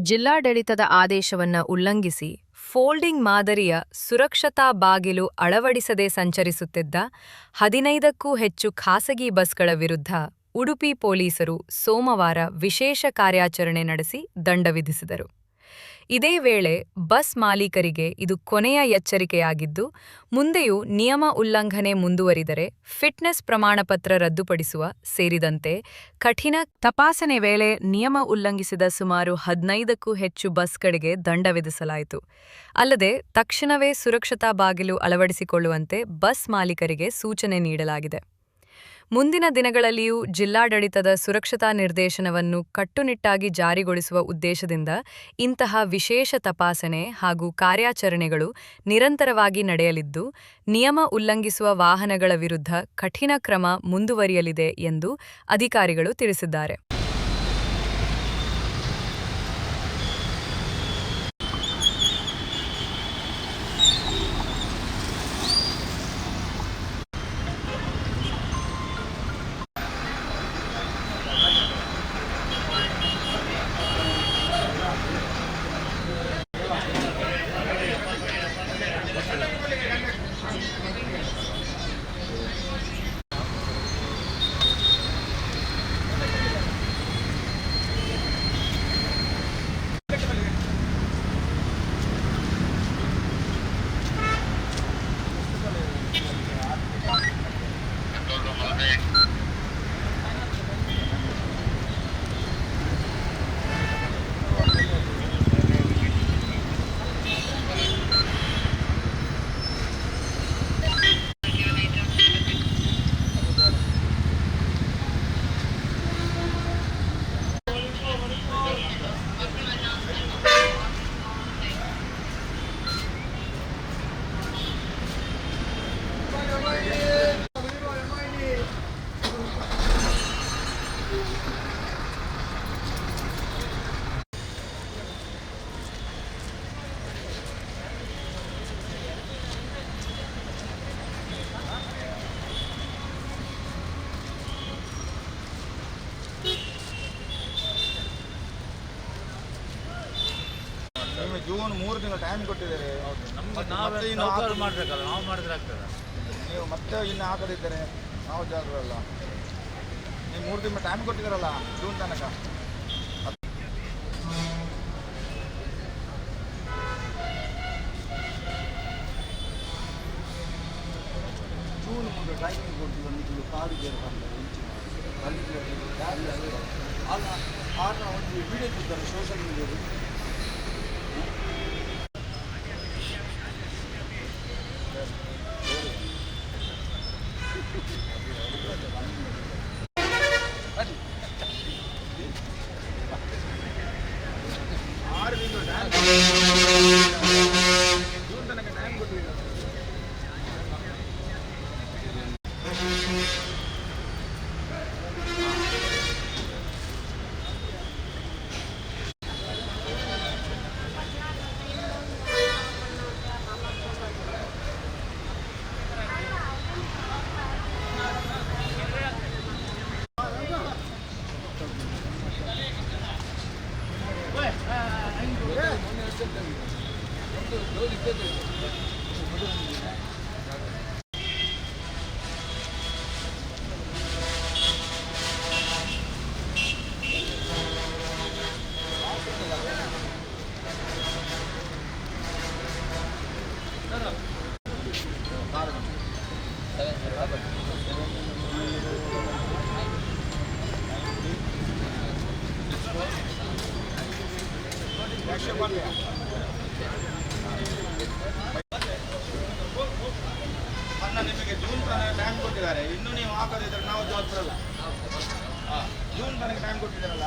ಜಿಲ್ಲಾಡಳಿತದ ಆದೇಶವನ್ನು ಉಲ್ಲಂಘಿಸಿ ಫೋಲ್ಡಿಂಗ್ ಮಾದರಿಯ ಸುರಕ್ಷತಾ ಬಾಗಿಲು ಅಳವಡಿಸದೆ ಸಂಚರಿಸುತ್ತಿದ್ದ 15ಕ್ಕೂ ಹೆಚ್ಚು ಖಾಸಗಿ ಬಸ್ಗಳ ವಿರುದ್ಧ ಉಡುಪಿ ಪೊಲೀಸರು ಸೋಮವಾರ ವಿಶೇಷ ಕಾರ್ಯಾಚರಣೆ ನಡೆಸಿ ದಂಡ ವಿಧಿಸಿದರು. ಇದೇ ವೇಳೆ ಬಸ್ ಮಾಲೀಕರಿಗೆ ಇದು ಕೊನೆಯ ಎಚ್ಚರಿಕೆಯಾಗಿದ್ದು, ಮುಂದೆಯೂ ನಿಯಮ ಉಲ್ಲಂಘನೆ ಮುಂದುವರಿದರೆ ಫಿಟ್ನೆಸ್ ಪ್ರಮಾಣಪತ್ರ ರದ್ದುಪಡಿಸುವ ಸೇರಿದಂತೆ ಕಠಿಣ ತಪಾಸಣೆ ವೇಳೆ ನಿಯಮ ಉಲ್ಲಂಘಿಸಿದ ಸುಮಾರು 15ಕ್ಕೂ ಹೆಚ್ಚು ಬಸ್ಗಳಿಗೆ ದಂಡ ವಿಧಿಸಲಾಯಿತು. ಅಲ್ಲದೆ ತಕ್ಷಣವೇ ಸುರಕ್ಷತಾ ಬಾಗಿಲು ಅಳವಡಿಸಿಕೊಳ್ಳುವಂತೆ ಬಸ್ ಮಾಲೀಕರಿಗೆ ಸೂಚನೆ ನೀಡಲಾಗಿದೆ. ಮುಂದಿನ ದಿನಗಳಲ್ಲಿಯೂ ಜಿಲ್ಲಾಡಳಿತದ ಸುರಕ್ಷತಾ ನಿರ್ದೇಶನವನ್ನು ಕಟ್ಟುನಿಟ್ಟಾಗಿ ಜಾರಿಗೊಳಿಸುವ ಉದ್ದೇಶದಿಂದ ಇಂತಹ ವಿಶೇಷ ತಪಾಸಣೆ ಹಾಗೂ ಕಾರ್ಯಾಚರಣೆಗಳು ನಿರಂತರವಾಗಿ ನಡೆಯಲಿದ್ದು, ನಿಯಮ ಉಲ್ಲಂಘಿಸುವ ವಾಹನಗಳ ವಿರುದ್ಧ ಕಠಿಣ ಕ್ರಮ ಮುಂದುವರಿಯಲಿದೆ ಎಂದು ಅಧಿಕಾರಿಗಳು ತಿಳಿಸಿದ್ದಾರೆ. ಜೂನ್ 3 ತಿಂಗಳು ಟೈಮ್ ಕೊಟ್ಟಿದ್ದಾರೆ. ನಾವು ಮಾಡಬೇಕಲ್ಲ, ನಾವು ಮಾಡಿದ್ರೆ ಆಗ್ತದೆ. ನೀವು ಮತ್ತೆ ಇನ್ನು ಹಾಕದಿದ್ದರೆ ನಾವು ಜಾಗರಲ್ಲ. ನೀವು 3 ತಿಂಗಳು ಟೈಮ್ ಕೊಟ್ಟಿದ್ದಾರಲ್ಲ ಜೂನ್ ತನಕ. ಜೂನ್ 3 ಟೈಮಿಂಗ್ ಕೊಟ್ಟಿದ್ದು ನೀವು ಕಾರಿಗೆ ಆಗ ಒಂದು ವಿಡಿಯೋ ಇದ್ದಾರೆ ಸೋಷಿಯಲ್ ಮೀಡಿಯಾದಲ್ಲಿ. ಜೂನ್ ತನಕ ಟೈಮ್ ಕೊಟ್ಟಿದ್ದಾರೆ. ನಿಮಗೆ ಜೂನ್ ತನಕ ಟೈಮ್ ಕೊಟ್ಟಿದ್ದಾರೆ. ಇನ್ನೂ ನೀವು ಹಾಕದಿದ್ದರೆ ನಾವು ಜವಾಬ್ದಾರಲ್ಲ. ಜೂನ್ ತನಕ ಟೈಮ್ ಕೊಟ್ಟಿದ್ದಾರಲ್ಲ.